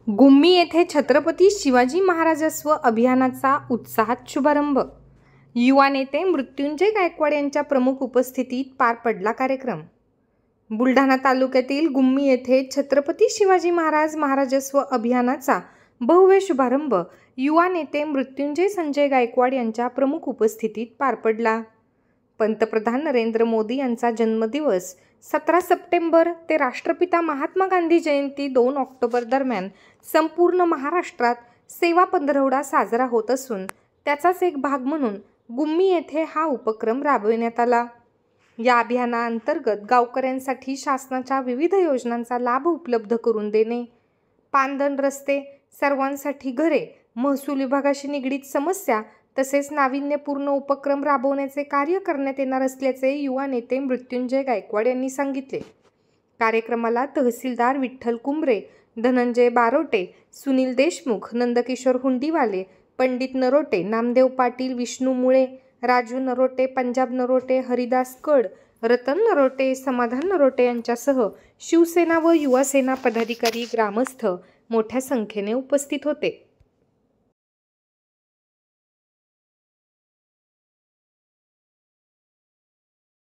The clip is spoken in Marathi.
गुम्मी येथे छत्रपती शिवाजी महाराजस्व अभियानाचा उत्साहात शुभारंभ। युवा नेते मृत्युंजय गायकवाड यांच्या प्रमुख उपस्थितीत पार पडला कार्यक्रम। बुलढाणा तालुक्यातील गुम्मी येथे छत्रपती शिवाजी महाराजस्व अभियानाचा भव्य शुभारंभ युवा नेते मृत्युंजय संजय गायकवाड यांच्या प्रमुख उपस्थितीत पार पडला। पंतप्रधान नरेंद्र मोदी यांचा जन्मदिवस 17 सप्टेंबर ते राष्ट्रपिता महात्मा गांधी जयंती 2 ऑक्टोबर दरम्यान संपूर्ण महाराष्ट्रात सेवा पंधरवडा साजरा होत असून त्याचाच एक भाग म्हणून गुम्मी येथे हा उपक्रम राबविण्यात आला। या अभियानाअंतर्गत गावकऱ्यांसाठी शासनाच्या विविध योजनांचा लाभ उपलब्ध करून देणे, पांदण रस्ते, सर्वांसाठी घरे, महसूल विभागाशी निगडीत समस्या तसेच नाविन्यपूर्ण उपक्रम राबवण्याचे कार्य करण्यात येणार असल्याचे युवा नेते मृत्युंजय गायकवाड यांनी सांगितले। कार्यक्रमाला तहसीलदार विठ्ठल कुंभरे, धनंजय बारोटे, सुनील देशमुख, नंदकिशोर हुंडीवाले, पंडित नरोटे, नामदेव पाटील, विष्णू मुळे, राजू नरोटे, पंजाब नरोटे, हरिदास कड, रतन नरोटे, समाधान नरोटे यांच्यासह शिवसेना व युवासेना पदाधिकारी, ग्रामस्थ मोठ्या संख्येने उपस्थित होते।